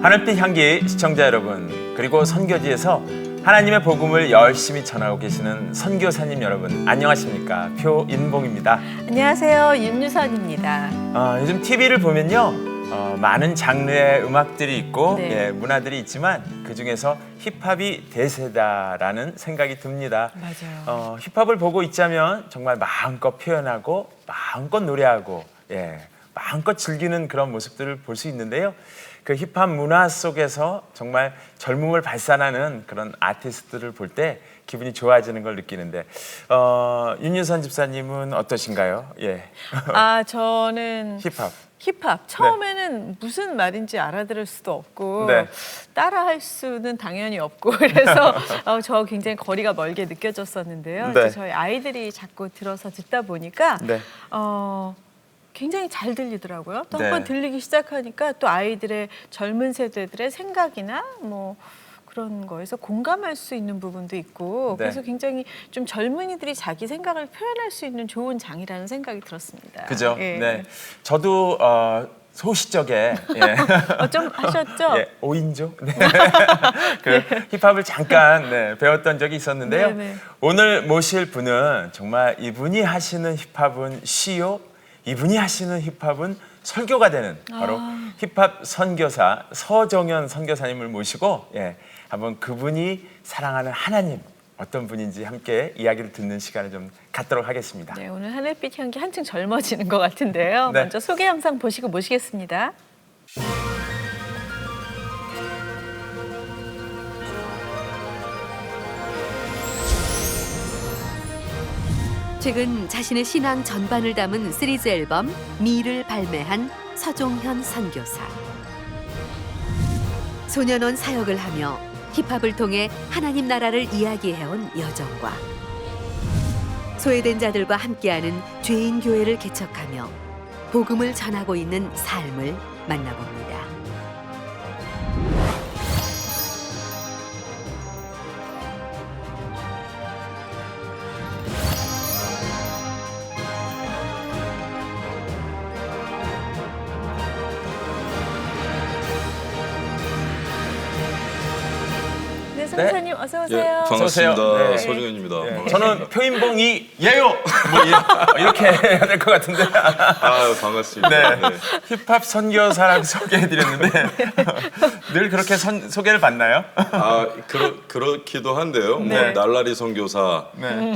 하늘빛 향기 시청자 여러분, 그리고 선교지에서 하나님의 복음을 열심히 전하고 계시는 선교사님 여러분, 안녕하십니까? 표인봉입니다. 안녕하세요, 윤유선입니다. 요즘 TV를 보면요, 많은 장르의 음악들이 있고 네. 문화들이 있지만 그 중에서 힙합이 대세다라는 생각이 듭니다. 맞아요. 힙합을 보고 있자면 정말 마음껏 표현하고 마음껏 노래하고 마음껏 즐기는 그런 모습들을 볼 수 있는데요. 그 힙합 문화 속에서 정말 젊음을 발산하는 그런 아티스트들을 볼 때 기분이 좋아지는 걸 느끼는데 윤유선 집사님은 어떠신가요? 저는 힙합 처음에는 무슨 말인지 알아들을 수도 없고 네. 따라할 수는 당연히 없고 그래서 저 굉장히 거리가 멀게 느껴졌었는데요. 네. 이제 저희 아이들이 자꾸 들어서 듣다 보니까 네. 굉장히 잘 들리더라고요. 또 네. 한번 들리기 시작하니까 또 아이들의 젊은 세대들의 생각이나 뭐 그런 거에서 공감할 수 있는 부분도 있고 네. 그래서 굉장히 좀 젊은이들이 자기 생각을 표현할 수 있는 좋은 장이라는 생각이 들었습니다. 그죠? 예. 네. 저도 소시적에 좀 하셨죠? 5인조 힙합을 잠깐 배웠던 적이 있었는데요. 네네. 오늘 모실 분은 정말 이분이 하시는 힙합은 시요, 이분이 하시는 힙합은 설교가 되는 바로 힙합 선교사 서정현 선교사님을 모시고 한번 그분이 사랑하는 하나님 어떤 분인지 함께 이야기를 듣는 시간을 좀 갖도록 하겠습니다. 네, 오늘 하늘빛 향기 한층 젊어지는 것 같은데요. 네. 먼저 소개 영상 보시고 모시겠습니다. 최근 자신의 신앙 전반을 담은 시리즈 앨범 미를 발매한 서종현 선교사. 소년원 사역을 하며 힙합을 통해 하나님 나라를 이야기해온 여정과 소외된 자들과 함께하는 죄인 교회를 개척하며 복음을 전하고 있는 삶을 만나봅니다. 네, 선교사님 어서 오세요. 어서 반갑습니다. 오세요. 네. 서정현입니다. 반갑습니다. 저는 표인봉이 예요 이렇게 해야 될 것 같은데. 반갑습니다. 네. 힙합 선교사라고 소개해드렸는데 늘 그렇게 소개를 받나요? 그렇기도 한데요. 네. 뭐 날라리 선교사,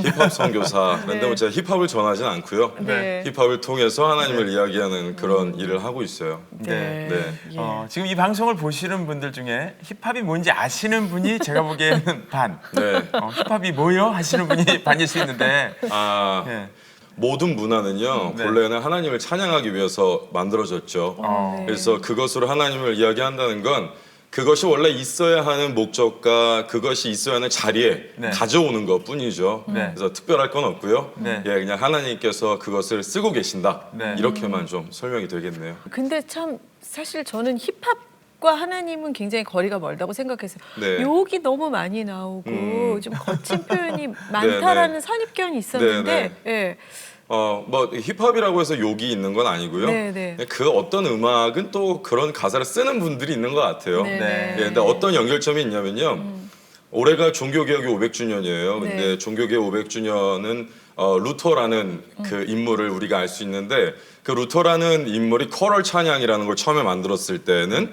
힙합 선교사. 그런데 뭐 제가 힙합을 전하진 않고요. 네. 힙합을 통해서 하나님을 이야기하는 그런 일을 하고 있어요. 네. 네. 예. 지금 이 방송을 보시는 분들 중에 힙합이 뭔지 아시는 분이 제가 보기에는 반. 네. 힙합이 뭐요? 하시는 분이 반일 수 있는데. 네. 모든 문화는요, 네. 본래는 하나님을 찬양하기 위해서 만들어졌죠. 네. 그래서 그것으로 하나님을 이야기한다는 건 그것이 원래 있어야 하는 목적과 그것이 있어야 하는 자리에 네. 가져오는 것 뿐이죠. 네. 그래서 특별할 건 없고요. 네. 그냥 하나님께서 그것을 쓰고 계신다. 네. 이렇게만 좀 설명이 되겠네요. 근데 참 사실 저는 힙합과 하나님은 굉장히 거리가 멀다고 생각했어요. 네. 욕이 너무 많이 나오고 좀 거친 표현이 많다라는 선입견이 있었는데 예. 뭐 힙합이라고 해서 욕이 있는 건 아니고요. 네. 그 어떤 음악은 또 그런 가사를 쓰는 분들이 있는 것 같아요. 네. 근데 어떤 연결점이 있냐면요. 올해가 종교개혁이 500주년이에요. 근데 네. 종교개혁 500주년은 루터라는 그 인물을 우리가 알 수 있는데 그 루터라는 인물이 커럴 찬양이라는 걸 처음에 만들었을 때는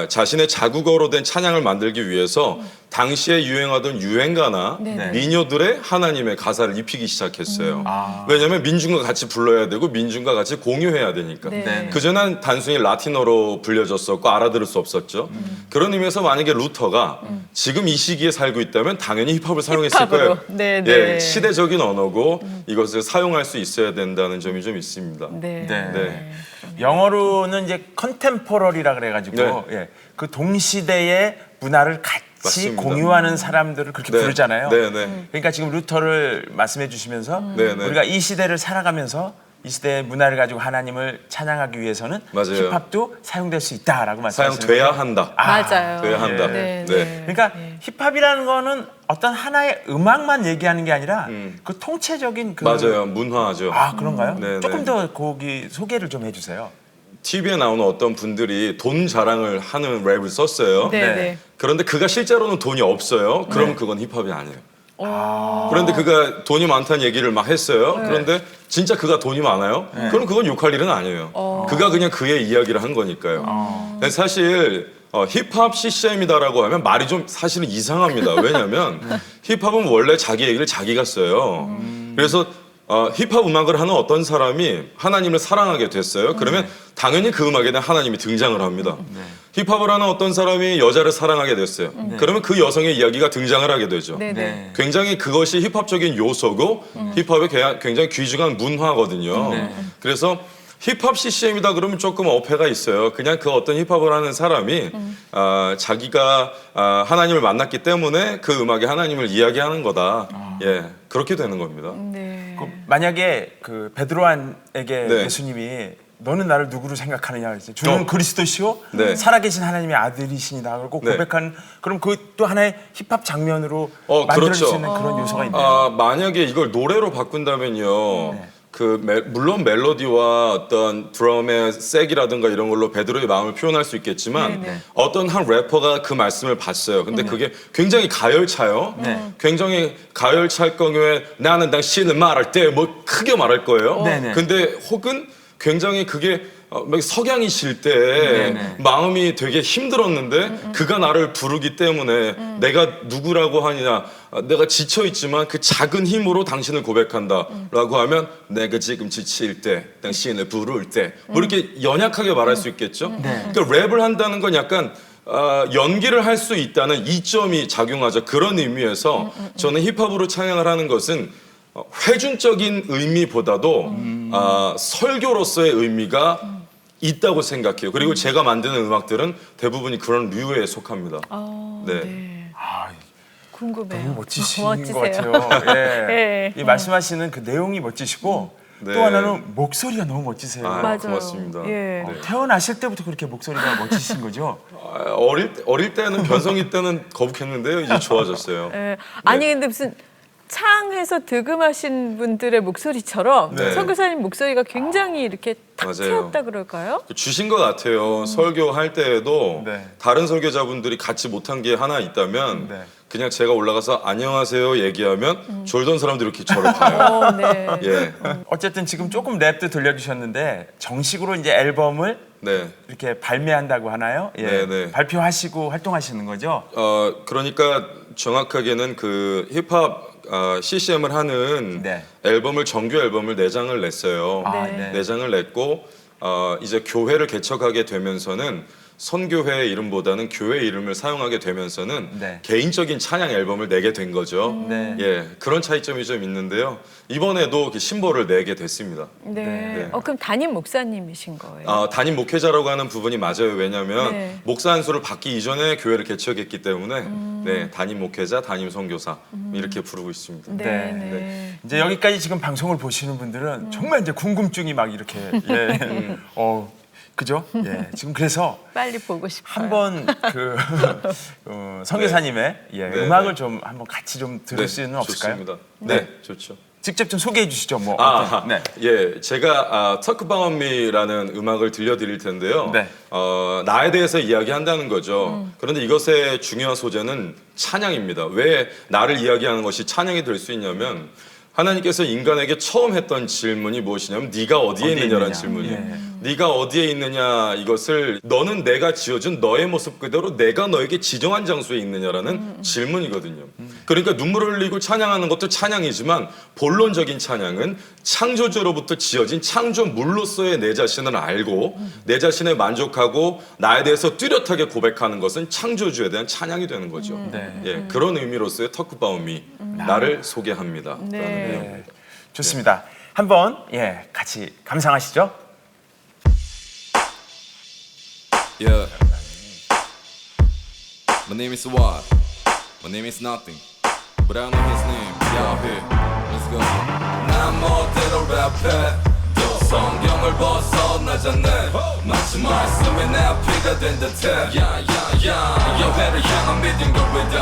자신의 자국어로 된 찬양을 만들기 위해서 당시에 유행하던 유행가나 네. 미녀들의 하나님의 가사를 입히기 시작했어요. 아. 왜냐하면 민중과 같이 불러야 되고 민중과 같이 공유해야 되니까. 네. 그전엔 단순히 라틴어로 불려졌었고 알아들을 수 없었죠. 그런 의미에서 만약에 루터가 지금 이 시기에 살고 있다면 당연히 힙합을 사용했을 힙합으로. 거예요. 네. 시대적인 언어고 이것을 사용할 수 있어야 된다는 점이 좀 있습니다. 네. 네. 영어로는 이제 컨템포러리라 그래가지고 네. 그 동시대의 문화를 같이 맞습니다. 공유하는 사람들을 그렇게 네. 부르잖아요. 네. 그러니까 지금 루터를 말씀해 주시면서 네. 우리가 이 시대를 살아가면서 이 시대의 문화를 가지고 하나님을 찬양하기 위해서는 맞아요. 힙합도 사용될 수 있다라고 말씀하시는 사용돼야 거죠? 한다. 맞아요. 돼야 한다. 네. 그러니까 힙합이라는 거는 어떤 하나의 음악만 얘기하는 게 아니라 그 통체적인 그 맞아요. 문화죠. 그런가요? 네, 조금 네. 더 거기 소개를 좀 해주세요. TV에 나오는 어떤 분들이 돈 자랑을 하는 랩을 썼어요. 네, 네. 네. 그런데 그가 실제로는 돈이 없어요. 그러면 그건 힙합이 아니에요. 그런데 그가 돈이 많다는 얘기를 막 했어요. 그런데 진짜 그가 돈이 많아요. 그럼 그건 욕할 일은 아니에요. 그가 그냥 그의 이야기를 한 거니까요. 근데 사실 힙합 CCM이다라고 하면 말이 좀 사실은 이상합니다. 왜냐하면 힙합은 원래 자기 얘기를 자기가 써요. 그래서 힙합 음악을 하는 어떤 사람이 하나님을 사랑하게 됐어요. 그러면 당연히 그 음악에는 하나님이 등장을 합니다. 힙합을 하는 어떤 사람이 여자를 사랑하게 됐어요. 그러면 그 여성의 이야기가 등장을 하게 되죠. 네, 네. 굉장히 그것이 힙합적인 요소고 힙합의 굉장히 귀중한 문화거든요. 그래서 힙합 CCM이다 그러면 조금 어폐가 있어요. 그냥 그 어떤 힙합을 하는 사람이 자기가 하나님을 만났기 때문에 그 음악에 하나님을 이야기하는 거다. 예, 그렇게 되는 겁니다. 네. 그 만약에 그 베드로안에게 네. 예수님이 너는 나를 누구로 생각하느냐 그랬어요. 주는 그리스도시요 네. 살아계신 하나님의 아들이시니다. 그리고 네. 고백한 그럼 그 또 하나의 힙합 장면으로 만들어질 그렇죠. 수 있는 그런 요소가 있네요. 만약에 이걸 노래로 바꾼다면요. 물론 멜로디와 어떤 드럼의 색이라든가 이런 걸로 베드로의 마음을 표현할 수 있겠지만 네네. 어떤 한 래퍼가 그 말씀을 봤어요. 근데 그게 굉장히 가열차요. 굉장히 가열차일 경우에 나는 당신을 말할 때 뭐 크게 말할 거예요. 네네. 근데 혹은 굉장히 그게 막 석양이실 때 네네. 마음이 되게 힘들었는데 그가 나를 부르기 때문에 내가 누구라고 하느냐 내가 지쳐있지만 그 작은 힘으로 당신을 고백한다라고 하면 내가 지금 지칠 때 당신을 부를 때 뭐 이렇게 연약하게 말할 수 있겠죠. 그러니까 랩을 한다는 건 약간 연기를 할 수 있다는 이점이 작용하죠. 그런 의미에서 저는 힙합으로 찬양을 하는 것은 회중적인 의미보다도 설교로서의 의미가 있다고 생각해요. 그리고 제가 만드는 음악들은 대부분이 그런 류에 속합니다. 네. 아, 궁금해요. 너무 멋지신 멋지세요. 것 같아요. 예. 네. 이 말씀하시는 그 내용이 멋지시고 네. 또 하나는 목소리가 너무 멋지세요. 맞아요. 고맙습니다. 예. 네. 태어나실 때부터 그렇게 목소리가 멋지신 거죠? 어릴 때는 변성기 때는 거북했는데요. 이제 좋아졌어요. 예. 아니 근데 무슨 창해서 득음하신 분들의 목소리처럼 네. 선교사님 목소리가 굉장히 이렇게 탁 맞아요. 트였다 그럴까요? 주신 것 같아요. 설교할 때에도 네. 다른 설교자분들이 같이 못한 게 하나 있다면 네. 그냥 제가 올라가서 안녕하세요 얘기하면 졸던 사람들이 이렇게 저를 봐요. 네. 예, 어쨌든 지금 조금 랩도 들려주셨는데 정식으로 이제 앨범을 네. 이렇게 발매한다고 하나요? 예. 네, 네. 발표하시고 활동하시는 거죠? 그러니까 정확하게는 그 힙합 CCM을 하는 네. 앨범을 정규 앨범을 4장을 냈어요. 네. 4장을 냈고 이제 교회를 개척하게 되면서는 선교회 이름보다는 교회 이름을 사용하게 되면서는 네. 개인적인 찬양 앨범을 내게 된 거죠. 네. 예, 그런 차이점이 좀 있는데요. 이번에도 그 신보를 내게 됐습니다. 네. 네. 그럼 담임 목사님이신 거예요? 담임 목회자라고 하는 부분이 맞아요. 왜냐하면 네. 목사 안수를 받기 이전에 교회를 개척했기 때문에 네, 담임 목회자, 담임 선교사 이렇게 부르고 있습니다. 네. 네. 네. 이제 여기까지 지금 방송을 보시는 분들은 정말 이제 궁금증이 막 이렇게 그죠? 예. 지금 그래서 빨리 보고 싶어요. 한번 그 성교사님의 예, 네, 음악을 네. 좀 한번 같이 좀 들을 수는 없을까요? 좋습니다. 네, 좋죠. 직접 좀 소개해 주시죠. 뭐 어떤, 네. 예, 제가 Talk About Me라는 음악을 들려드릴 텐데요. 네. 나에 대해서 이야기한다는 거죠. 그런데 이것의 중요한 소재는 찬양입니다. 왜 나를 이야기하는 것이 찬양이 될 수 있냐면 하나님께서 인간에게 처음 했던 질문이 무엇이냐면 네가 어디에 있느냐라는 질문이에요. 예. 네가 어디에 있느냐 이것을 너는 내가 지어준 너의 모습 그대로 내가 너에게 지정한 장소에 있느냐라는 질문이거든요. 그러니까 눈물을 흘리고 찬양하는 것도 찬양이지만 본론적인 찬양은 창조주로부터 지어진 창조물로서의 내 자신을 알고 내 자신에 만족하고 나에 대해서 뚜렷하게 고백하는 것은 창조주에 대한 찬양이 되는 거죠. 네. 예, 그런 의미로서의 Talk About Me, 나를 소개합니다. 네. 라는 예. 내용입니다. 좋습니다. 한번 예, 같이 감상하시죠. Yeah. My name is What? My name is Nothing. But I know his name. Y'all here. Let's go. 난 멋대로 랩해. 또 성경을 벗어나잖아. 마치 말씀이 내 앞이가 된 듯해. 야야야. 여회를 향한 믿음과 리듬.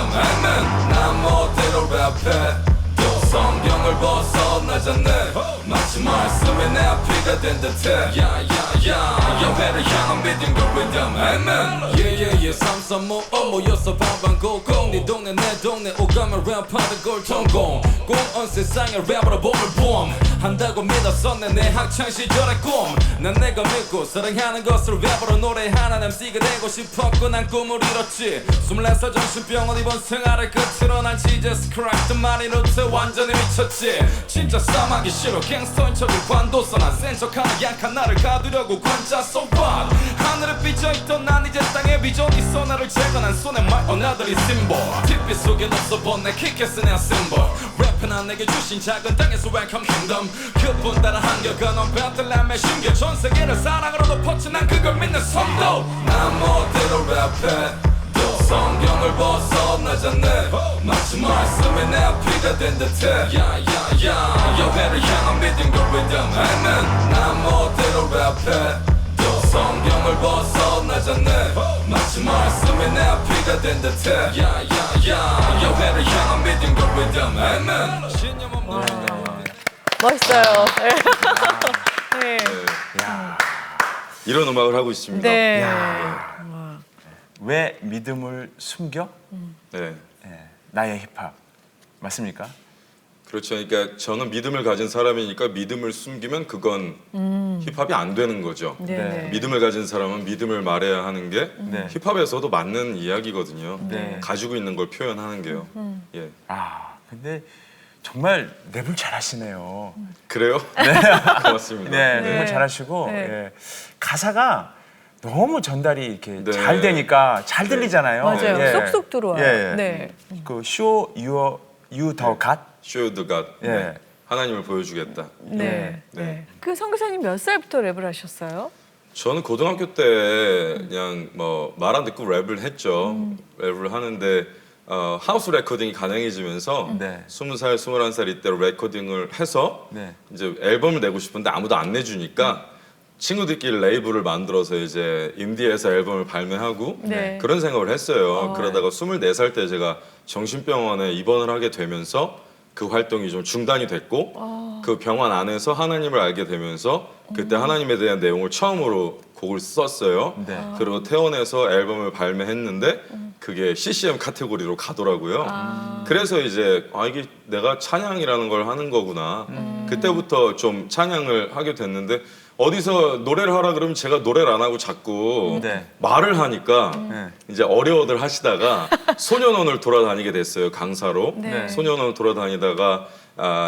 난 멋대로 랩해. 또 성경을 벗어나. 벗어나잖아 마치 말씀에 내 앞이가 된 듯해 야야야 여회를 향한 믿음과 리듬 Amen 예예예 3355 모여서 방방곡곡 네 동네 내 동네 오가면 랩하는 걸 전공 공언 세상에 랩으로 봄을 봄 한다고 믿었었네 내 학창시절의 꿈난 내가 믿고 사랑하는 것을 랩으로 노래하는 MC가 되고 싶었고 난 꿈을 이뤘지 24살 정신병원 입원 생활의 끝으로 난 Jesus Christ 말이 루트 완전히 미쳤지 진짜 싸마기 싫어 갱스터인 척을 관뒀어 난 센 척하는 약한 나를 가두려고 관짜 so what 하늘에 삐져있던 난 이제 땅에 비전 있어 나를 재건한 손에 말고 나들이 심볼 뒷빛 속에 없어본 내 킥해스 내 심볼 랩은 난 내게 주신 작은 땅에서 welcome kingdom 그뿐 따라 한결과 넌 베틀렘의 신겨 전 세계를 사랑으로 덮었지 난 그걸 믿는 성도 난 멋대로 랩해 성경을 벗어나잖아 마치 말씀에 내 앞이가 된 듯해 야야야 여회를 향한 믿음과 리듬 Amen 난 멋대로 랩해 성경을 벗어나잖아 마치 말씀에 내 앞이가 된 듯해 야야야 여회를 향한 믿음과 리듬 Amen 신념 없는 멋있어요. 네. 이런 음악을 하고 있습니다. 네. 왜 믿음을 숨겨? 네. 예, 나의 힙합 맞습니까? 그렇죠. 그러니까 저는 믿음을 가진 사람이니까 믿음을 숨기면 그건 힙합이 안 되는 거죠. 네. 믿음을 가진 사람은 믿음을 말해야 하는 게 네. 힙합에서도 맞는 이야기거든요. 네. 가지고 있는 걸 표현하는 게요. 예. 근데 정말 랩을 잘하시네요. 그래요? 고맙습니다. 네, 네. 랩을 잘하시고 네. 예. 가사가 너무 전달이 이렇게 네. 잘 되니까 잘 들리잖아요. 맞아요. 예. 쏙쏙 들어와요. 예, 예. 네. 그 show you the God. Show the God. 예. 네. 하나님을 보여주겠다. 네. 네. 네. 그 선교사님 몇 살부터 랩을 하셨어요? 저는 고등학교 때 그냥 뭐 말 안 듣고 랩을 했죠. 랩을 하는데 하우스 레코딩이 가능해지면서 네. 20살, 21살 이때로 레코딩을 해서 네. 이제 앨범을 내고 싶은데 아무도 안 내주니까 친구들끼리 레이블을 만들어서 이제 인디에서 앨범을 발매하고 네. 그런 생각을 했어요. 그러다가 24살 때 제가 정신병원에 입원을 하게 되면서 그 활동이 좀 중단이 됐고 그 병원 안에서 하나님을 알게 되면서 그때 하나님에 대한 내용을 처음으로 곡을 썼어요. 네. 그리고 퇴원해서 앨범을 발매했는데 그게 CCM 카테고리로 가더라고요. 그래서 이제 이게 내가 찬양이라는 걸 하는 거구나. 그때부터 좀 찬양을 하게 됐는데 어디서 노래를 하라 그러면 제가 노래를 안 하고 자꾸 네. 말을 하니까 네. 이제 어려워들 하시다가 소년원을 돌아다니게 됐어요. 강사로. 네. 소년원을 돌아다니다가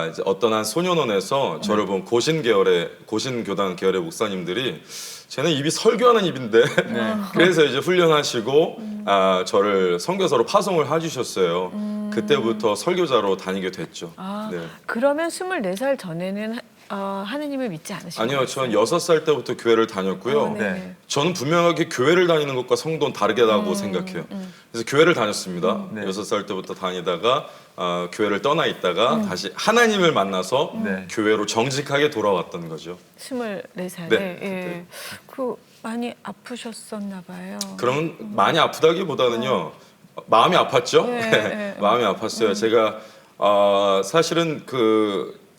이제 어떤 한 소년원에서 저를 본 고신교단 계열의 목사님들이 쟤는 입이 설교하는 입인데 그래서 이제 훈련하시고 저를 선교사로 파송을 해주셨어요. 그때부터 설교자로 다니게 됐죠. 네. 그러면 24살 전에는 하느님을 믿지 않으신 아니요, 거예요? 전 6살 때부터 교회를 다녔고요. 네. 네. 저는 분명하게 교회를 다니는 것과 성도는 다르다고 생각해요. 그래서 교회를 다녔습니다. 네. 6살 때부터 다니다가 교회를 떠나 있다가 다시 하나님을 만나서 네. 교회로 정직하게 돌아왔던 거죠. 24살에 네. 예. 그 많이 아프셨었나 봐요. 그러면 많이 아프다기보다는요, 마음이 아팠죠. 네, 네. 마음이 아팠어요. 제가 사실은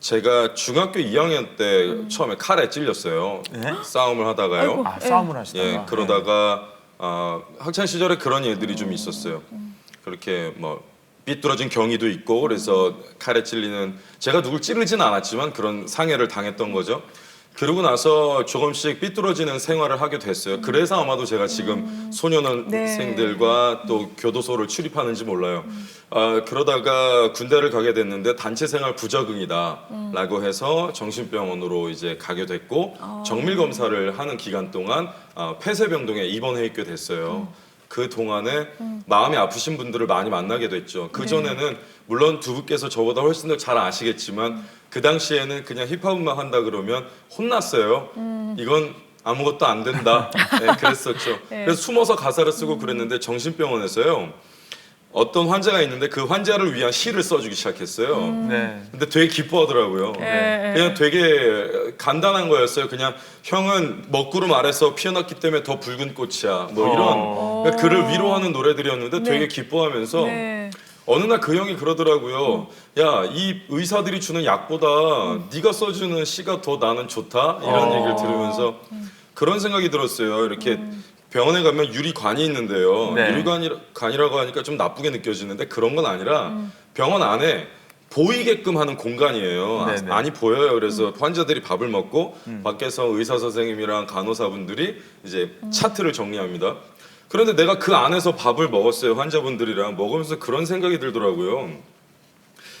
제가 중학교 2학년 때 처음에 칼에 찔렸어요. 네? 싸움을 하다가요. 아이고. 싸움을 하시다가. 예, 그러다가 학창 시절에 그런 일들이 좀 있었어요. 그렇게 뭐 삐뚤어진 경위도 있고 그래서 칼에 찔리는 제가 누굴 찌르진 않았지만 그런 상해를 당했던 거죠. 그러고 나서 조금씩 삐뚤어지는 생활을 하게 됐어요. 그래서 아마도 제가 지금 소년원생들과 또 교도소를 출입하는지 몰라요. 그러다가 군대를 가게 됐는데 단체 생활 부적응이다라고 해서 정신병원으로 이제 가게 됐고 정밀 검사를 하는 기간 동안 폐쇄병동에 입원해 있게 됐어요. 그 동안에 마음이 아프신 분들을 많이 만나게 됐죠. 그 전에는 물론 두 분께서 저보다 훨씬 더 잘 아시겠지만 그 당시에는 그냥 힙합 음악 한다 그러면 혼났어요. 이건 아무것도 안 된다. 네, 그랬었죠. 그래서 숨어서 가사를 쓰고 그랬는데 정신병원에서요. 어떤 환자가 있는데 그 환자를 위한 시를 써주기 시작했어요. 네. 근데 되게 기뻐하더라고요. 그냥 되게 간단한 거였어요. 그냥 형은 먹구름 아래서 피어났기 때문에 더 붉은 꽃이야. 뭐 이런 그러니까 그를 위로하는 노래들이었는데 되게 기뻐하면서 네. 어느 날 그 형이 그러더라고요. 야, 이 의사들이 주는 약보다 네가 써주는 시가 더 나는 좋다 이런 얘기를 들으면서 그런 생각이 들었어요. 이렇게 병원에 가면 유리관이 있는데요. 네. 유리관이라고 하니까 좀 나쁘게 느껴지는데 그런 건 아니라 병원 안에 보이게끔 하는 공간이에요. 네, 네. 많이 보여요. 그래서 환자들이 밥을 먹고 밖에서 의사 선생님이랑 간호사분들이 이제 차트를 정리합니다. 그런데 내가 그 안에서 밥을 먹었어요. 환자분들이랑 먹으면서 그런 생각이 들더라고요.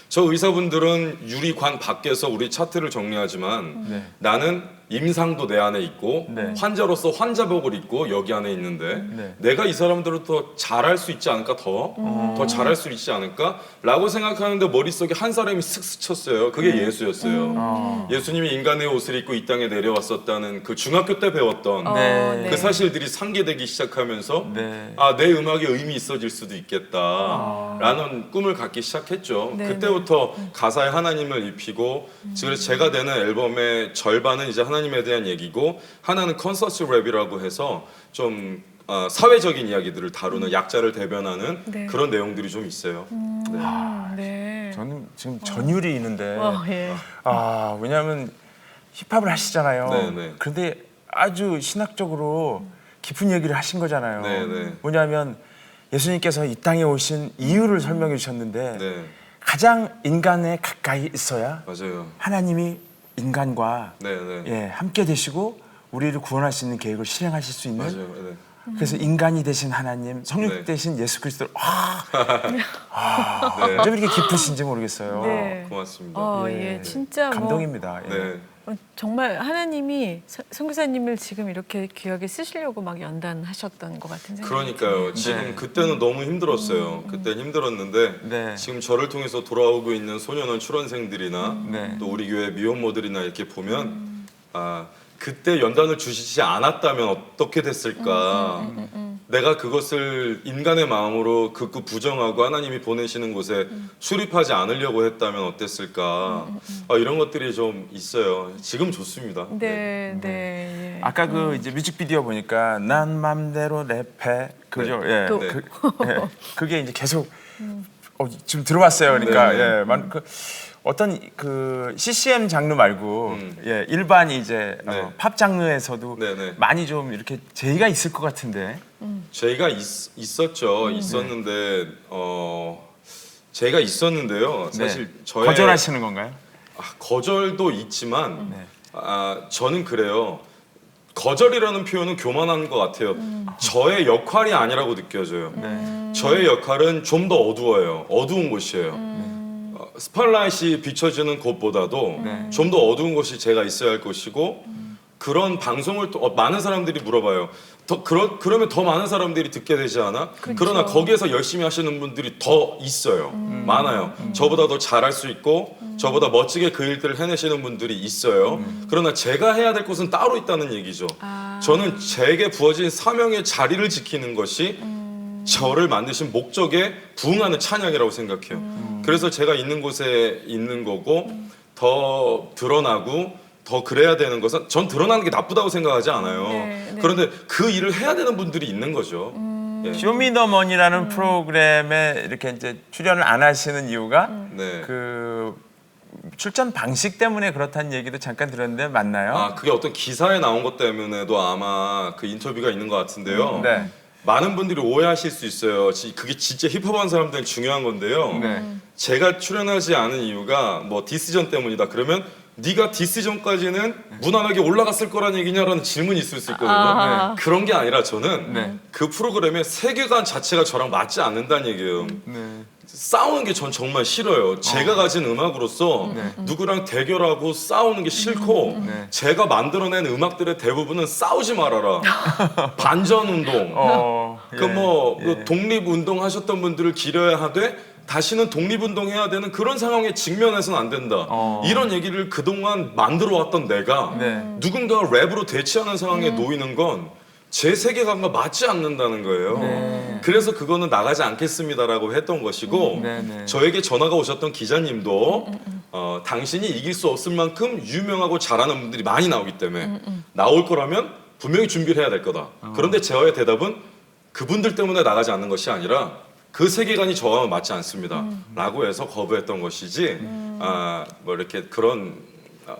저 의사분들은 유리관 밖에서 우리 차트를 정리하지만 네. 나는 임상도 내 안에 있고 네. 환자로서 환자복을 입고 여기 안에 있는데 네. 내가 이 사람들을 더 잘할 수 있지 않을까 더 잘할 수 있지 않을까 라고 생각하는데 머릿속에 한 사람이 슥 스쳤어요. 그게 예수였어요. 예수님이 인간의 옷을 입고 이 땅에 내려왔었다는 그 중학교 때 배웠던 네. 그 사실들이 상기되기 시작하면서 네. 아, 내 음악에 의미 있어질 수도 있겠다라는 꿈을 갖기 시작했죠. 네, 그때부터 가사에 하나님을 입히고 그래서 제가 내는 앨범의 절반은 이제 하나님에 대한 얘기고 하나는 컨서스 랩이라고 해서 좀 사회적인 이야기들을 다루는 약자를 대변하는 네. 그런 내용들이 좀 있어요. 네. 네. 저는 지금 전율이 있는데 예. 왜냐하면 힙합을 하시잖아요. 네, 네. 그런데 아주 신학적으로 깊은 얘기를 하신 거잖아요. 네, 네. 뭐냐면 예수님께서 이 땅에 오신 이유를 설명해 주셨는데 네, 가장 인간에 가까이 있어야 맞아요. 하나님이 인간과 네, 네. 예, 함께 되시고 우리를 구원할 수 있는 계획을 실행하실 수 있는 맞아요. 네. 그래서 인간이 되신 하나님, 성육 네. 되신 예수 그리스도를 네. 어쩜 이렇게 깊으신지 모르겠어요. 네. 고맙습니다. 예, 진짜 뭐 감동입니다. 예. 네. 정말 하나님이 선교사님을 지금 이렇게 귀하게 쓰시려고 막 연단하셨던 것 같은 생각이 그러니까요. 지금 네. 그때는 너무 힘들었어요. 그때 힘들었는데 네. 지금 저를 통해서 돌아오고 있는 소년원 출원생들이나 네. 또 우리 교회 미혼모들이나 이렇게 보면 그때 연단을 주시지 않았다면 어떻게 됐을까? 내가 그것을 인간의 마음으로 극구 부정하고 하나님이 보내시는 곳에 출입하지 않으려고 했다면 어땠을까? 이런 것들이 좀 있어요. 지금 좋습니다. 네, 네. 예. 아까 그 이제 뮤직비디오 보니까 난 맘대로 랩해 그죠? 예. 또. 네. 그게 이제 계속 지금 들어왔어요. 그러니까 네. 예, 어떤 그 CCM 장르 말고 예, 일반 이제 네. 팝 장르에서도 네, 네. 많이 좀 이렇게 제의가 있을 것 같은데. 제가 있었죠. 있었는데 제가 있었는데요. 사실 네. 저의 거절하시는 건가요? 거절도 있지만 네. 저는 그래요. 거절이라는 표현은 교만한 것 같아요. 저의 역할이 아니라고 느껴져요. 네. 저의 역할은 좀 더 어두워요. 어두운 곳이에요. 스팟라이트이 비춰지는 곳보다도 네. 좀 더 어두운 곳이 제가 있어야 할 것이고 그런 방송을 또 많은 사람들이 물어봐요. 그러면 더 많은 사람들이 듣게 되지 않아? 그러나 거기에서 열심히 하시는 분들이 더 있어요. 많아요. 저보다 더 잘할 수 있고 저보다 멋지게 그 일들을 해내시는 분들이 있어요. 그러나 제가 해야 될 것은 따로 있다는 얘기죠. 저는 제게 부어진 사명의 자리를 지키는 것이 저를 만드신 목적에 부응하는 찬양이라고 생각해요. 그래서 제가 있는 곳에 있는 거고 더 드러나고 더 그래야 되는 것은 전 드러나는 게 나쁘다고 생각하지 않아요. 네, 네. 그런데 그 일을 해야 되는 분들이 있는 거죠. 예. 쇼미더머니라는 프로그램에 이렇게 이제 출연을 안 하시는 이유가 네. 그 출전 방식 때문에 그렇다는 얘기도 잠깐 들었는데 맞나요? 그게 어떤 기사에 나온 것 때문에도 아마 그 인터뷰가 있는 것 같은데요. 네. 많은 분들이 오해하실 수 있어요. 그게 진짜 힙합하는 사람들은 중요한 건데요. 네. 제가 출연하지 않은 이유가 뭐 디스전 때문이다. 그러면 네가 디스전까지는 무난하게 올라갔을 거란 얘기냐라는 질문이 있을 수 있거든요. 그런 게 아니라 저는 네. 그 프로그램의 세계관 자체가 저랑 맞지 않는다는 얘기예요. 네. 싸우는 게 전 정말 싫어요. 제가 가진 음악으로서 누구랑 대결하고 싸우는 게 싫고 네. 제가 만들어낸 음악들의 대부분은 싸우지 말아라. 반전 운동. 독립 운동 하셨던 분들을 기려야 하되 다시는 독립 운동 해야 되는 그런 상황에 직면해서는 안 된다. 이런 얘기를 그동안 만들어 왔던 내가 네. 누군가 랩으로 대치하는 상황에 놓이는 건 제 세계관과 맞지 않는다는 거예요. 네. 그래서 그거는 나가지 않겠습니다라고 했던 것이고 네, 네. 저에게 전화가 오셨던 기자님도 당신이 이길 수 없을 만큼 유명하고 잘하는 분들이 많이 나오기 때문에 나올 거라면 분명히 준비를 해야 될 거다. 그런데 저의 대답은 그분들 때문에 나가지 않는 것이 아니라 그 세계관이 저와 맞지 않습니다. 라고 해서 거부했던 것이지 뭐 이렇게 그런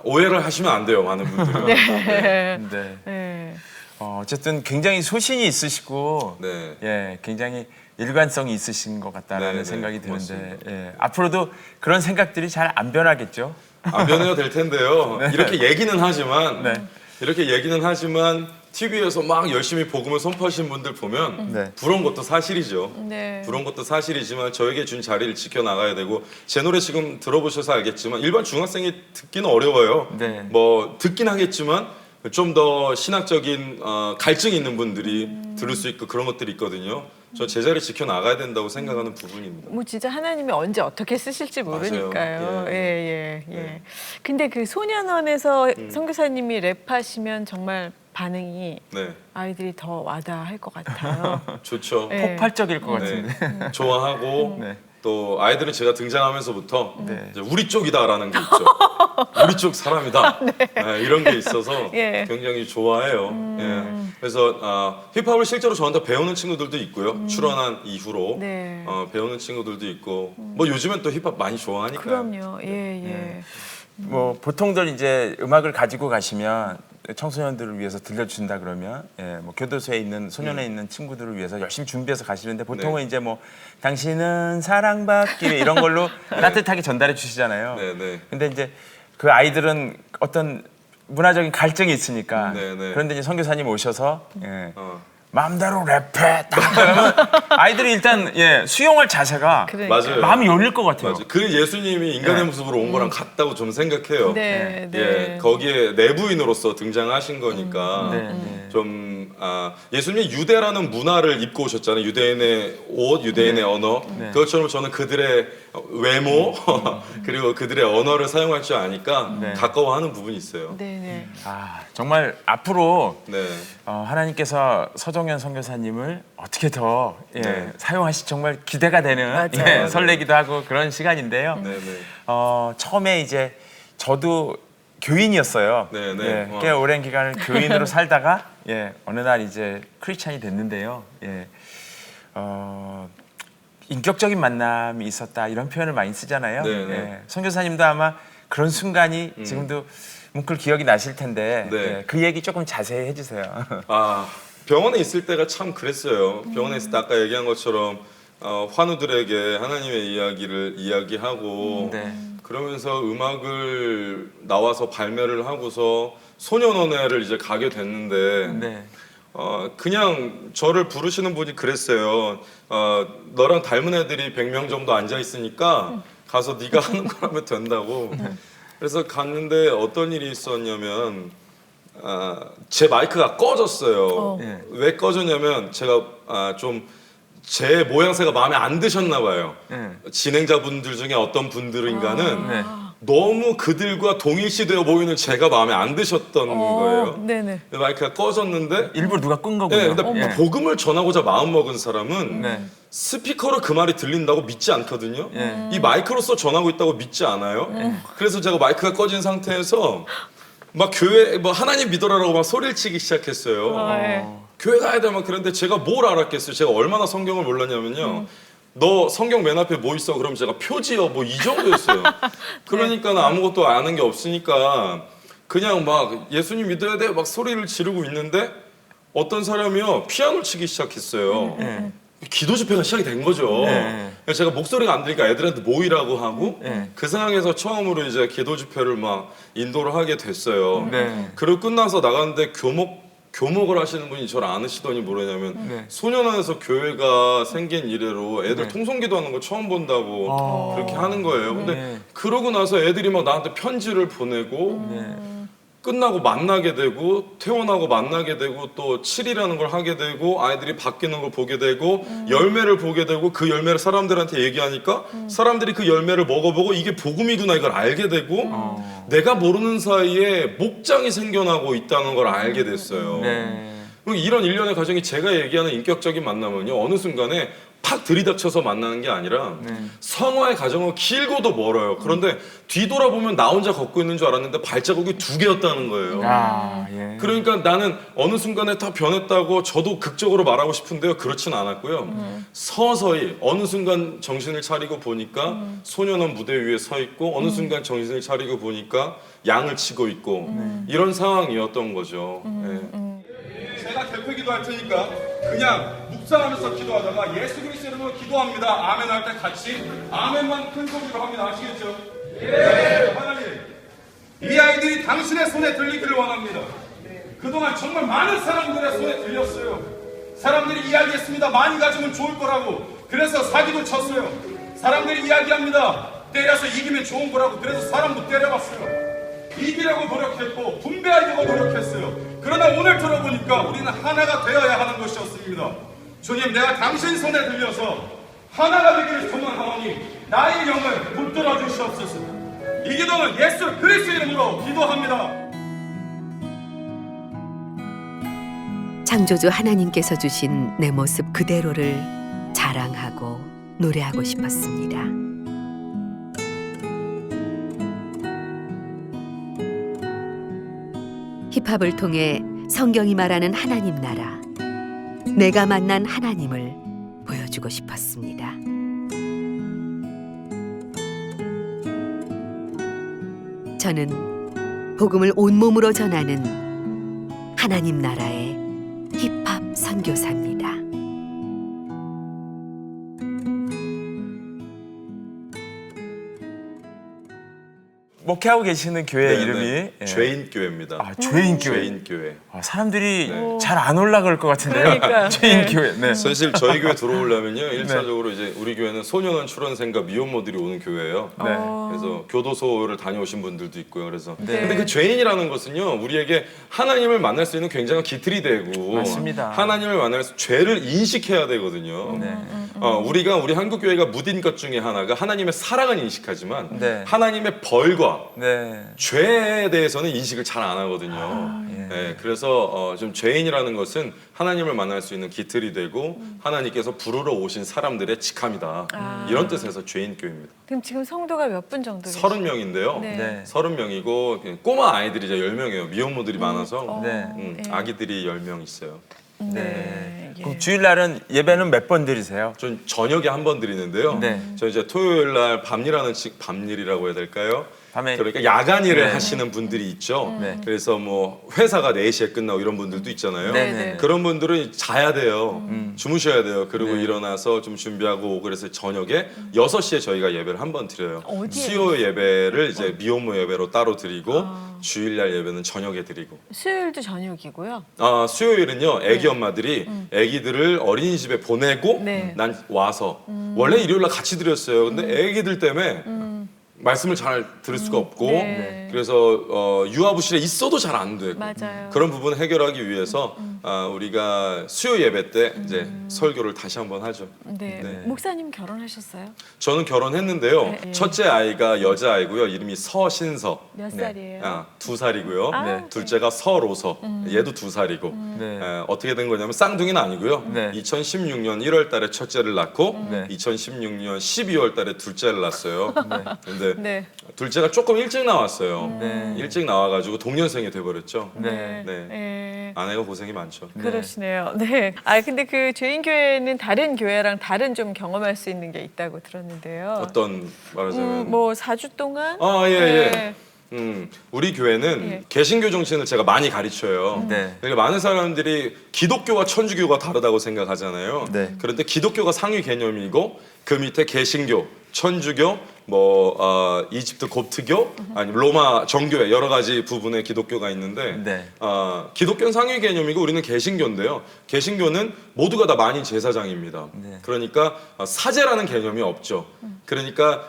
오해를 하시면 안 돼요. 많은 분들이. 네. 네. 네. 어쨌든 굉장히 소신이 있으시고 네. 예, 굉장히 일관성이 있으신 것 같다라는 네, 네, 생각이 드는데 고맙습니다. 예, 앞으로도 그런 생각들이 잘 안 변하겠죠? 안 변해야 될 텐데요. 이렇게 얘기는 하지만 네. 이렇게 얘기는 하지만 TV에서 막 열심히 복음을 선포하시는 분들 보면 네. 부러운 것도 사실이죠. 네. 부러운 것도 사실이지만 저에게 준 자리를 지켜나가야 되고 제 노래 지금 들어보셔서 알겠지만 일반 중학생이 듣기는 어려워요. 네. 뭐 듣긴 하겠지만 좀 더 신학적인 갈증이 있는 분들이 들을 수 있고 그런 것들이 있거든요. 저 제 자리 지켜나가야 된다고 생각하는 부분입니다. 뭐 진짜 하나님이 언제 어떻게 쓰실지 모르니까요. 맞아요. 예. 네. 근데 그 소년원에서 선교사님이 랩하시면 정말 반응이 네, 아이들이 더 와닿을 것 같아요. 좋죠. 네. 폭발적일 것 같은데. 네. 좋아하고 네. 또 아이들은 제가 등장하면서부터 네. 이제 우리 쪽이다라는 게 있죠. 우리 쪽 사람이다. 네, 이런 게 있어서 예. 굉장히 좋아해요. 예. 그래서 힙합을 실제로 저한테 배우는 친구들도 있고요. 출원한 이후로 네. 배우는 친구들도 있고 뭐 요즘엔 또 힙합 많이 좋아하니까요. 그럼요. 예. 네. 뭐 보통들 이제 음악을 가지고 가시면 청소년들을 위해서 들려준다 그러면 예, 뭐 교도소에 있는 소년에 있는 친구들을 위해서 열심히 준비해서 가시는데 보통은 네. 이제 뭐 당신은 사랑받기 위해 이런 걸로 따뜻하게 전달해 주시잖아요. 네, 네. 근데 이제 그 아이들은 어떤 문화적인 갈증이 있으니까 네, 네. 그런데 이제 선교사님 오셔서 예, 어. 마음대로 랩해 딱 그러면 아이들이 일단 예, 수용할 자세가 그러니까. 맞아요. 마음이 열릴 것 같아요. 맞아요. 그 예수님이 인간의 모습으로 온 거랑 같다고 좀 생각해요. 네. 예, 거기에 내부인으로서 등장하신 거니까 네, 네. 좀 예수님이 유대라는 문화를 입고 오셨잖아요. 유대인의 옷, 유대인의 언어. 네. 그것처럼 저는 그들의 외모 그리고 그들의 언어를 사용할 줄 아니까 네. 가까워하는 부분이 있어요. 네. 아, 정말 앞으로 네, 하나님께서 서정현 선교사님을 어떻게 더 예, 네. 사용하시 정말 기대가 되는 맞아요. 예, 맞아요. 설레기도 하고 그런 시간인데요. 네, 네. 처음에 이제 저도 교인이었어요. 네, 네. 예, 꽤 오랜 기간을 교인으로 살다가 예, 어느 날 이제 크리스찬이 됐는데요. 예, 인격적인 만남이 있었다 이런 표현을 많이 쓰잖아요. 네, 네. 예, 선교사님도 아마 그런 순간이 지금도 뭉클 기억이 나실 텐데 네. 예, 그 얘기 조금 자세히 해주세요. 병원에 있을 때가 참 그랬어요. 병원에 있을 때 아까 얘기한 것처럼 환우들에게 하나님의 이야기를 이야기하고 네. 그러면서 음악을 나와서 발매를 하고서 소년원회를 이제 가게 됐는데 네. 그냥 저를 부르시는 분이 그랬어요. 너랑 닮은 애들이 100명 정도 앉아 있으니까 가서 네가 하는 걸 하면 된다고. 그래서 갔는데 어떤 일이 있었냐면 제 마이크가 꺼졌어요. 예. 왜 꺼졌냐면 제가 좀 제 모양새가 마음에 안 드셨나 봐요. 예. 진행자분들 중에 어떤 분들인가는 네. 너무 그들과 동일시되어 보이는 제가 마음에 안 드셨던 거예요. 네네. 마이크가 꺼졌는데 일부러 누가 끈 거군요. 네, 근데 예. 복음을 전하고자 마음 먹은 사람은 네. 스피커로 그 말이 들린다고 믿지 않거든요. 예. 이 마이크로서 전하고 있다고 믿지 않아요. 그래서 제가 마이크가 꺼진 상태에서 막 교회 뭐 하나님 믿어라라고 막 소리를 치기 시작했어요. 네. 교회 가야 돼 막 그런데 제가 뭘 알았겠어요. 제가 얼마나 성경을 몰랐냐면요. 너 성경 맨 앞에 뭐 있어? 그럼 제가 표지요 뭐 이 정도였어요. 그러니까 아무것도 아는 게 없으니까 그냥 막 예수님 믿어야 돼 막 소리를 지르고 있는데 어떤 사람이요 피아노를 치기 시작했어요. 예. 기도 집회가 시작이 된 거죠. 네. 그래서 제가 목소리가 안 들리니까 애들한테 모이라고 하고 네. 그 상황에서 처음으로 이제 기도 집회를 막 인도를 하게 됐어요. 네. 그리고 끝나서 나갔는데 교목을 하시는 분이 저를 아시더니 뭐냐면 네. 소년원에서 교회가 생긴 이래로 애들 네. 통성기도 하는 거 처음 본다고 아. 그렇게 하는 거예요. 근데 네. 그러고 나서 애들이 막 나한테 편지를 보내고 네. 끝나고 만나게 되고 퇴원하고 만나게 되고 또 7이라는 걸 하게 되고 아이들이 바뀌는 걸 보게 되고 열매를 보게 되고 그 열매를 사람들한테 얘기하니까 사람들이 그 열매를 먹어보고 이게 복음이구나 이걸 알게 되고 내가 모르는 사이에 목장이 생겨나고 있다는 걸 알게 됐어요. 네. 그리고 이런 일련의 과정이 제가 얘기하는 인격적인 만남은요 어느 순간에 탁 들이닥쳐서 만나는 게 아니라 성화의 과정은 길고도 멀어요. 그런데 뒤돌아보면 나 혼자 걷고 있는 줄 알았는데 발자국이 2개였다는 거예요. 아, 예. 그러니까 나는 어느 순간에 다 변했다고 저도 극적으로 말하고 싶은데요. 그렇진 않았고요. 서서히 어느 순간 정신을 차리고 보니까 소년원 무대 위에 서 있고 어느 순간 정신을 차리고 보니까 양을 치고 있고 이런 상황이었던 거죠. 예. 제가 대표 기도할 테니까 그냥 묵상하면서 기도하다가 예수 그리스도 이름으로 기도합니다. 아멘 할 때 같이 아멘만 큰 소리로 합니다. 아시겠죠? 예. 하나님, 이 아이들이 당신의 손에 들리기를 원합니다. 그동안 정말 많은 사람들의 손에 들렸어요. 사람들이 이야기했습니다. 많이 가지면 좋을 거라고. 그래서 사기도 쳤어요. 사람들이 이야기합니다. 때려서 이기면 좋은 거라고. 그래서 사람도 때려봤어요. 이기려고 노력했고 분배하려고 노력했어요. 그러나 오늘 들어보니까 우리는 하나가 되어야 하는 것이었습니다. 주님, 내가 당신 손에 들려서 하나가 되기를 소망하오니 나의 영을 붙들어 주시옵소서. 이 기도는 예수 그리스도 이름으로 기도합니다. 창조주 하나님께서 주신 내 모습 그대로를 자랑하고 노래하고 싶었습니다. 힙합을 통해 성경이 말하는 하나님 나라, 내가 만난 하나님을 보여주고 싶었습니다. 저는 복음을 온몸으로 전하는 하나님 나라의 힙합 선교사입니다. 목회하고 계시는 교회 네, 이름이 네. 예. 죄인교회입니다. 아, 죄인교회. 죄인교회. 아, 사람들이 네. 잘 안 올라갈 것 같은데요. 그러니까요. 죄인교회. 네. 사실 저희 교회 들어오려면요, 1차적으로 이제 우리 교회는 소년원 출원생과 미혼모들이 오는 교회예요. 네. 그래서 교도소를 다녀오신 분들도 있고요. 그래서 네. 근데 그 죄인이라는 것은요, 우리에게 하나님을 만날 수 있는 굉장한 기틀이 되고 맞습니다. 하나님을 만날 수 죄를 인식해야 되거든요. 네. 우리가 우리 한국 교회가 무딘 것 중에 하나가 하나님의 사랑은 인식하지만 네. 하나님의 벌과 네. 죄에 대해서는 인식을 잘 안 하거든요. 예. 네, 그래서 좀 죄인이라는 것은 하나님을 만날 수 있는 기틀이 되고 하나님께서 부르러 오신 사람들의 직함이다. 이런 뜻에서 죄인교회입니다. 그럼 지금 성도가 몇 분 정도 계세요? 30명인데요. 네. 네. 30명이고 꼬마 아이들이 이제 10명이에요. 미혼모들이 많아서 네. 네. 아기들이 10명 있어요. 네. 예. 그럼 주일날은 예배는 몇 번 드리세요? 전 저녁에 한 번 드리는데요. 네. 저 이제 토요일 날 밤일하는 밤일이라고 해야 될까요? 밤에 그러니까 야간 일을 네. 하시는 분들이 있죠. 네. 그래서 뭐 회사가 4시에 끝나고 이런 분들도 있잖아요. 네, 네. 그런 분들은 자야 돼요. 주무셔야 돼요. 그리고 네. 일어나서 좀 준비하고 오고 그래서 저녁에 6시에 저희가 예배를 한 번 드려요. 어디에? 수요 예배를 이제 미혼모 예배로 따로 드리고 주일날 예배는 저녁에 드리고. 수요일도 저녁이고요. 수요일은요, 애기 엄마들이 애기들을 어린이집에 보내고 네. 난 와서 원래 일요일날 같이 드렸어요. 근데 애기들 때문에 말씀을 잘 들을 수가 없고 네. 그래서 유아부실에 있어도 잘 안 되고 맞아요. 그런 부분을 해결하기 위해서 우리가 수요 예배 때 이제 설교를 다시 한번 하죠. 네. 네. 목사님 결혼하셨어요? 저는 결혼했는데요. 네, 네. 첫째 아이가 여자아이고요. 이름이 서신서. 몇 살이에요? 2살이고요. 아, 네. 둘째가 서로서. 얘도 2살이고. 네. 어떻게 된 거냐면 쌍둥이는 아니고요. 네. 2016년 1월 달에 첫째를 낳고 네. 2016년 12월 달에 둘째를 낳았어요. 근데 네. 둘째가 조금 일찍 나왔어요. 네. 일찍 나와가지고 동년생이 돼버렸죠. 네. 네. 네. 아내가 고생이 많죠. 그러시네요. 네. 아 근데 그 죄인교회는 다른 교회랑 다른 좀 경험할 수 있는 게 있다고 들었는데요. 어떤 말하자면 뭐 4주 동안? 예, 네. 우리 교회는 예. 개신교 정신을 제가 많이 가르쳐요. 네. 그러니까 많은 사람들이 기독교와 천주교가 다르다고 생각하잖아요. 네. 그런데 기독교가 상위 개념이고 그 밑에 개신교, 천주교, 이집트 kop트교, 아니 로마 정교회 여러 가지 부분의 기독교가 있는데 네. 기독교는 상위 개념이고 우리는 개신교인데요. 개신교는 모두가 다 만인 제사장입니다. 네. 그러니까 사제라는 개념이 없죠. 그러니까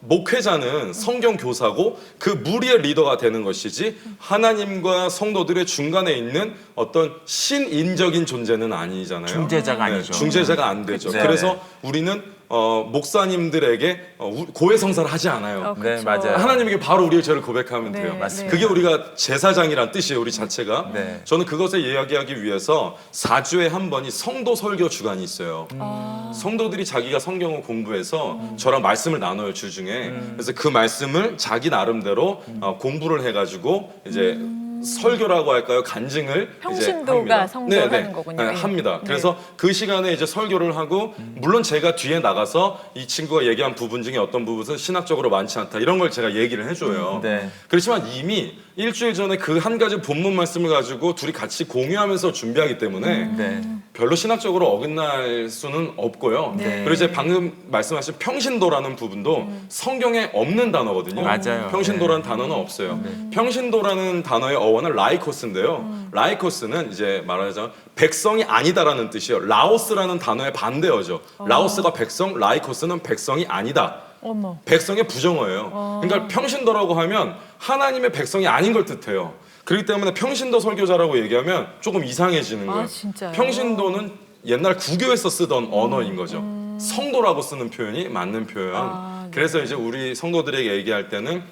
목회자는 성경 교사고 그 무리의 리더가 되는 것이지 하나님과 성도들의 중간에 있는 어떤 신인적인 존재는 아니잖아요. 중재자가 아니죠. 중재자가 안 되죠. 네. 그래서 우리는 목사님들에게 고해성사를 하지 않아요. 네, 그쵸. 맞아요. 하나님에게 바로 우리의 죄를 고백하면 네, 돼요. 맞습니다. 그게 우리가 제사장이란 뜻이에요, 우리 자체가. 네. 저는 그것을 이야기하기 위해서 4주에 한 번이 성도 설교 주간이 있어요. 성도들이 자기가 성경을 공부해서 저랑 말씀을 나눠요, 주중에. 그래서 그 말씀을 자기 나름대로 공부를 해가지고 이제 설교라고 할까요? 간증을 평신도가 이제 합니다. 성도를 네, 하는 거군요. 예. 합니다. 네. 그래서 그 시간에 이제 설교를 하고 물론 제가 뒤에 나가서 이 친구가 얘기한 부분 중에 어떤 부분은 신학적으로 많지 않다 이런 걸 제가 얘기를 해줘요. 네. 그렇지만 이미 일주일 전에 그 한 가지 본문 말씀을 가지고 둘이 같이 공유하면서 준비하기 때문에 네. 별로 신학적으로 어긋날 수는 없고요. 네. 그리고 이제 방금 말씀하신 평신도라는 부분도 성경에 없는 단어거든요. 맞아요. 평신도라는 네. 단어는 없어요. 평신도라는 단어의 어원은 라이코스인데요. 라이코스는 이제 말하자면 백성이 아니다라는 뜻이에요. 라오스라는 단어의 반대어죠. 라오스가 백성, 라이코스는 백성이 아니다. 어머. 백성의 부정어예요. 그러니까 평신도라고 하면 하나님의 백성이 아닌 걸 뜻해요. 그렇기 때문에 평신도 설교자라고 얘기하면 조금 이상해지는 거예요. 진짜요? 평신도는 옛날 구교에서 쓰던 언어인 거죠. 성도라고 쓰는 표현이 맞는 표현. 네. 그래서 이제 우리 성도들에게 얘기할 때는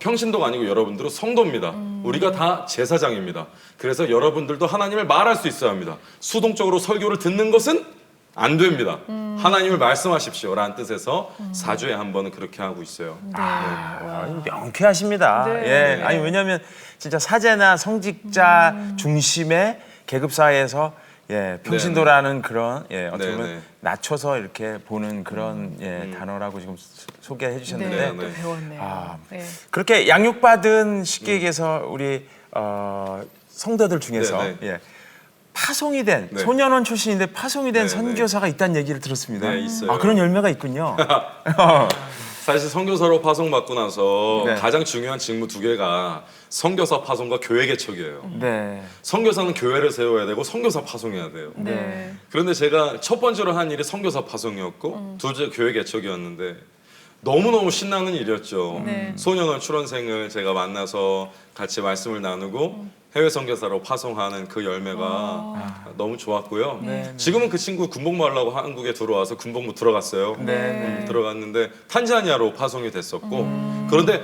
평신도가 아니고 여러분들은 성도입니다. 우리가 다 제사장입니다. 그래서 여러분들도 하나님을 말할 수 있어야 합니다. 수동적으로 설교를 듣는 것은 안 됩니다. 하나님을 말씀하십시오 라는 뜻에서 4주에 한 번은 그렇게 하고 있어요. 명쾌하십니다. 네. 예. 아니 왜냐하면 진짜 사제나 성직자 중심의 계급 사회에서 평신도라는 그런 어떻게 보면 네네. 낮춰서 이렇게 보는 그런 단어라고 지금 소개해 주셨는데 네, 또 배웠네요. 네. 그렇게 양육받은 쉽게 얘기해서 우리 성도들 중에서 네네. 파송이 된 네. 소년원 출신인데 파송이 된 네네. 선교사가 있다는 얘기를 들었습니다. 네, 있어요. 그런 열매가 있군요. 사실 선교사로 파송받고 나서 네. 가장 중요한 직무 두 개가 선교사 파송과 교회 개척이에요. 네. 선교사는 교회를 세워야 되고 선교사 파송해야 돼요. 네. 그런데 제가 첫 번째로 한 일이 선교사 파송이었고 둘째 교회 개척이었는데 너무너무 신나는 일이었죠. 네. 소년원 출원생을 제가 만나서 같이 말씀을 나누고 해외 선교사로 파송하는 그 열매가 너무 좋았고요. 네. 지금은 그 친구 군복무 하려고 한국에 들어와서 군복무 들어갔어요. 네. 들어갔는데 탄자니아로 파송이 됐었고 그런데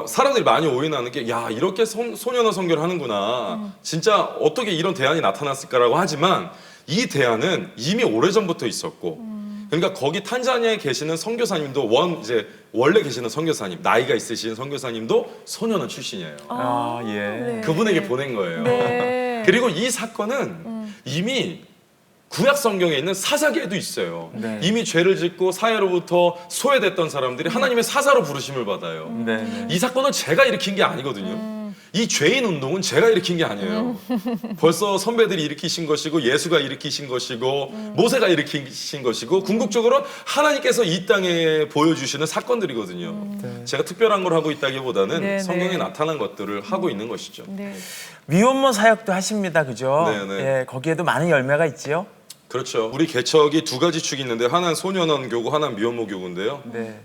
사람들이 많이 오인하는 게 야 이렇게 소년원 선교를 하는구나. 진짜 어떻게 이런 대안이 나타났을까라고 하지만 이 대안은 이미 오래전부터 있었고 그러니까 거기 탄자니아에 계시는 선교사님도 원래 계시는 선교사님 나이가 있으신 선교사님도 소년원 출신이에요. 예. 그분에게 보낸 거예요. 네. 그리고 이 사건은 이미 구약 성경에 있는 사사기에도 있어요. 네. 이미 죄를 짓고 사회로부터 소외됐던 사람들이 하나님의 사사로 부르심을 받아요. 네. 이 사건은 제가 일으킨 게 아니거든요. 이 죄인 운동은 제가 일으킨 게 아니에요. 벌써 선배들이 일으키신 것이고 예수가 일으키신 것이고 모세가 일으키신 것이고 궁극적으로 하나님께서 이 땅에 보여주시는 사건들이거든요. 제가 특별한 걸 하고 있다기보다는 네, 성경에 네. 나타난 것들을 하고 있는 것이죠. 네. 미혼모 사역도 하십니다, 그죠? 네, 네. 예, 거기에도 많은 열매가 있지요. 그렇죠. 우리 개척이 두 가지 축이 있는데 하나는 소년원 교구, 하나는 미혼모 교구인데요. 네.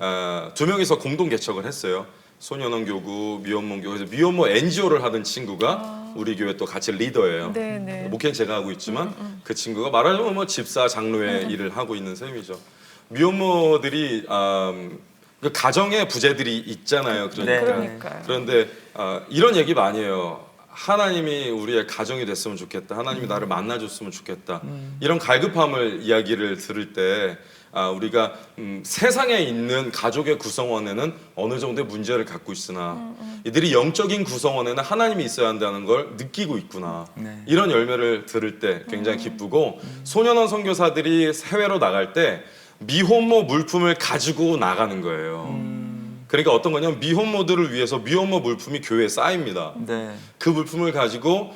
두 명이서 공동 개척을 했어요. 소년원 교구, 미혼모 교구. 그래서 미혼모 NGO를 하던 친구가 우리 교회 또 같이 리더예요. 네, 네. 목회는 제가 하고 있지만 그 친구가 말하자면 뭐 집사, 장로의 일을 하고 있는 셈이죠. 미혼모들이 그 가정의 부재들이 있잖아요. 그러니까. 네. 그러니까요. 그런데 이런 얘기 많이 해요. 하나님이 우리의 가정이 됐으면 좋겠다. 하나님이 나를 만나줬으면 좋겠다. 이런 갈급함을 이야기를 들을 때 우리가 세상에 있는 가족의 구성원에는 어느 정도의 문제를 갖고 있으나 이들이 영적인 구성원에는 하나님이 있어야 한다는 걸 느끼고 있구나. 네. 이런 열매를 들을 때 굉장히 기쁘고 소년원 선교사들이 해외로 나갈 때 미혼모 물품을 가지고 나가는 거예요. 그러니까 어떤 거냐면 미혼모들을 위해서 미혼모 물품이 교회에 쌓입니다. 네. 그 물품을 가지고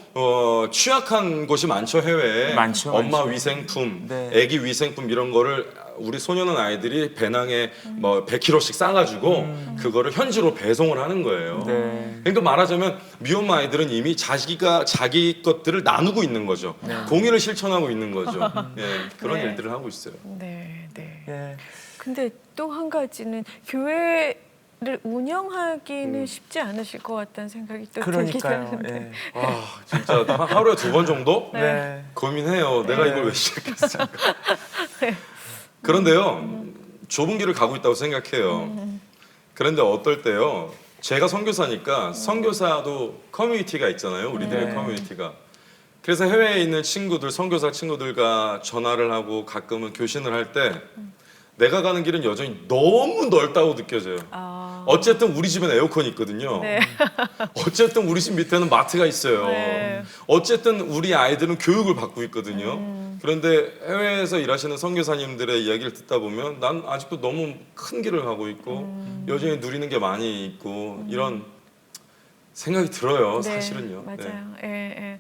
취약한 곳이 많죠, 해외에. 많죠, 엄마 많죠. 위생품, 네. 아기 위생품 이런 거를 우리 소년원 아이들이 배낭에 뭐 100kg씩 싸가지고 그거를 현지로 배송을 하는 거예요. 네. 그러니까 말하자면 미혼모 아이들은 이미 자기 것들을 나누고 있는 거죠. 공의를 실천하고 있는 거죠. 예, 그런 네. 일들을 하고 있어요. 네, 네. 예. 근데 또 한 가지는 교회를 운영하기는 쉽지 않으실 것 같다는 생각이 또 들긴 그러니까요. 하는데. 예. 와, 진짜 하루에 2번 정도 네. 고민해요. 내가 이걸 왜 시작했을까? 그런데요, 좁은 길을 가고 있다고 생각해요. 그런데 어떨 때요. 제가 선교사니까 선교사도 커뮤니티가 있잖아요. 우리들의 커뮤니티가. 그래서 해외에 있는 친구들, 선교사 친구들과 전화를 하고 가끔은 교신을 할 때 내가 가는 길은 여전히 너무 넓다고 느껴져요. 어쨌든 우리 집엔 에어컨이 있거든요. 네. 어쨌든 우리 집 밑에는 마트가 있어요. 네. 어쨌든 우리 아이들은 교육을 받고 있거든요. 그런데 해외에서 일하시는 선교사님들의 이야기를 듣다 보면 난 아직도 너무 큰 길을 가고 있고 여전히 누리는 게 많이 있고 이런 생각이 들어요. 네, 사실은요. 네. 맞아요. 예, 예.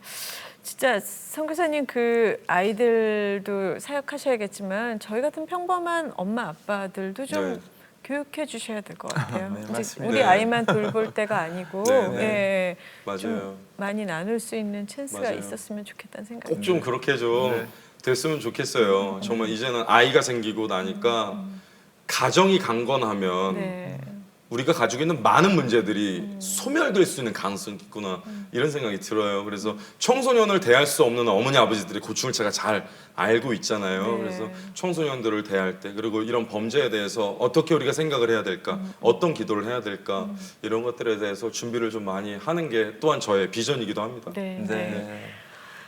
진짜 선교사님 그 아이들도 사역하셔야겠지만 저희 같은 평범한 엄마 아빠들도 좀 네. 교육해 주셔야 될 것 같아요. 네, 이제 맞습니다. 우리 네. 아이만 돌볼 때가 아니고 네, 네. 예, 맞아요. 좀 많이 나눌 수 있는 찬스가 맞아요. 있었으면 좋겠다는 생각이 꼭 좀 그렇게 좀 네. 됐으면 좋겠어요. 정말 이제는 아이가 생기고 나니까 가정이 강건하면 네. 우리가 가지고 있는 많은 문제들이 소멸될 수 있는 가능성이 있구나 이런 생각이 들어요. 그래서 청소년을 대할 수 없는 어머니 아버지들의 고충을 제가 잘 알고 있잖아요. 네. 그래서 청소년들을 대할 때 그리고 이런 범죄에 대해서 어떻게 우리가 생각을 해야 될까, 어떤 기도를 해야 될까 이런 것들에 대해서 준비를 좀 많이 하는 게 또한 저의 비전이기도 합니다. 네. 네. 네.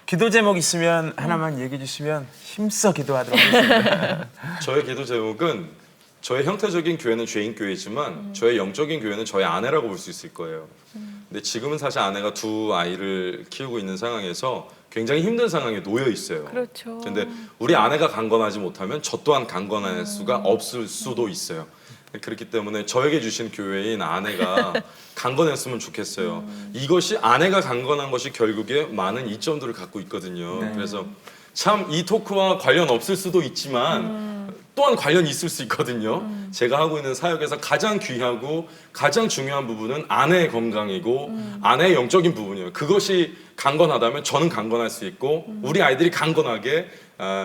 기도 제목 있으면 하나만 얘기해 주시면 힘써 기도하도록 하겠습니다. 저의 기도 제목은 저의 형태적인 교회는 죄인 교회지만 저의 영적인 교회는 저의 아내라고 볼 수 있을 거예요. 근데 지금은 사실 아내가 두 아이를 키우고 있는 상황에서 굉장히 힘든 상황에 놓여 있어요. 그렇죠. 근데 우리 아내가 강건하지 못하면 저 또한 강건할 수가 없을 수도 있어요. 그렇기 때문에 저에게 주신 교회인 아내가 강건했으면 좋겠어요. 이것이 아내가 강건한 것이 결국에 많은 이점들을 갖고 있거든요. 그래서 참 이 토크와 관련 없을 수도 있지만 또한 관련이 있을 수 있거든요. 제가 하고 있는 사역에서 가장 귀하고 가장 중요한 부분은 아내의 건강이고 아내의 영적인 부분이에요. 그것이 강건하다면 저는 강건할 수 있고 우리 아이들이 강건하게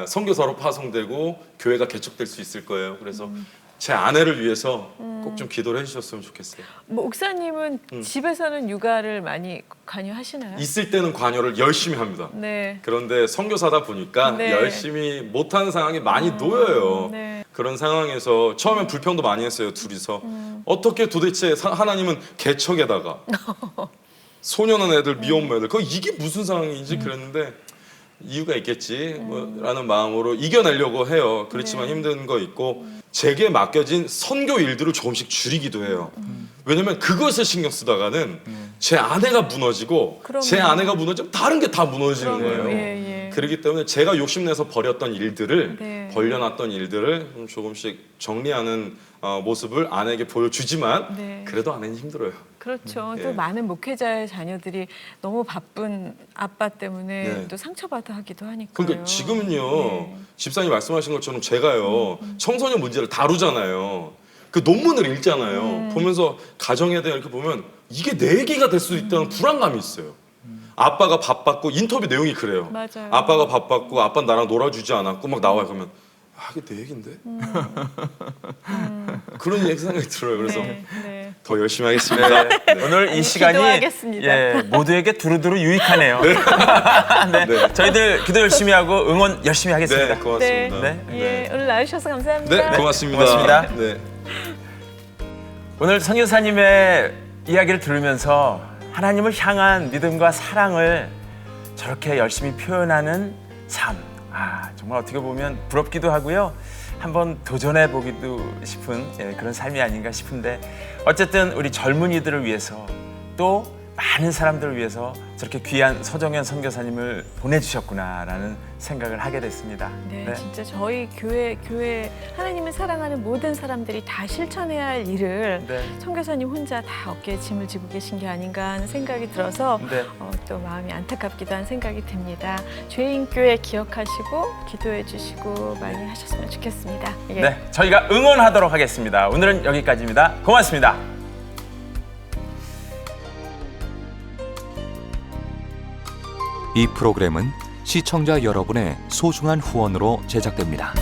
선교사로 파송되고 교회가 개척될 수 있을 거예요. 그래서 제 아내를 위해서 꼭 좀 기도를 해주셨으면 좋겠어요. 뭐 목사님은 집에서는 육아를 많이 관여하시나요? 있을 때는 관여를 열심히 합니다. 네. 그런데 선교사다 보니까 네. 열심히 못하는 상황이 많이 놓여요. 네. 그런 상황에서 처음엔 불평도 많이 했어요. 둘이서 어떻게 도대체 하나님은 개척에다가 소년한 애들 미혼모 애들 이게 무슨 상황인지 그랬는데 이유가 있겠지 라는 마음으로 이겨내려고 해요. 그렇지만 네. 힘든 거 있고 제게 맡겨진 선교 일들을 조금씩 줄이기도 해요. 왜냐면 그것을 신경 쓰다가는 제 아내가 무너지고 그럼요. 제 아내가 무너지면 다른 게 다 무너지는 그럼요. 거예요. 예, 예. 그렇기 때문에 제가 욕심내서 버렸던 일들을 네. 벌려놨던 일들을 조금씩 정리하는 모습을 아내에게 보여주지만 네. 그래도 아내는 힘들어요. 그렇죠. 예. 또 많은 목회자의 자녀들이 너무 바쁜 아빠 때문에 네. 또 상처받아 하기도 하니까요. 그러니까 지금은요 네. 집사님 말씀하신 것처럼 제가요 청소년 문제를 다루잖아요. 그 논문을 읽잖아요. 보면서 가정에 대해 이렇게 보면 이게 내 얘기가 될 수도 있다는 불안감이 있어요. 아빠가 바빴고 인터뷰 내용이 그래요. 맞아요. 아빠가 바빴고 아빠는 나랑 놀아주지 않았고 막 나와요. 그러면 이게 내 얘긴데? 그런 얘기 생각이 들어요. 그래서 네, 네. 더 열심히 하겠습니다. 네. 오늘 이 시간이 기도하겠습니다. 예, 모두에게 두루두루 유익하네요. 네. 네. 저희들 기도 열심히 하고 응원 열심히 하겠습니다. 네, 고맙습니다. 네. 예, 오늘 나와주셔서 감사합니다. 네, 고맙습니다. 고맙습니다. 네. 오늘 선교사님의 이야기를 들으면서 하나님을 향한 믿음과 사랑을 저렇게 열심히 표현하는 삶. 정말 어떻게 보면 부럽기도 하고요. 한번 도전해 보기도 싶은 그런 삶이 아닌가 싶은데 어쨌든 우리 젊은이들을 위해서 또 많은 사람들을 위해서 저렇게 귀한 서정현 선교사님을 보내주셨구나라는 생각을 하게 됐습니다. 네, 진짜 저희 교회 하나님을 사랑하는 모든 사람들이 다 실천해야 할 일을 네. 선교사님 혼자 다 어깨에 짐을 지고 계신 게 아닌가 하는 생각이 들어서 네. 또 마음이 안타깝기도 한 생각이 듭니다. 죄인 교회 기억하시고 기도해 주시고 많이 하셨으면 좋겠습니다. 예. 네, 저희가 응원하도록 하겠습니다. 오늘은 여기까지입니다. 고맙습니다. 이 프로그램은 시청자 여러분의 소중한 후원으로 제작됩니다.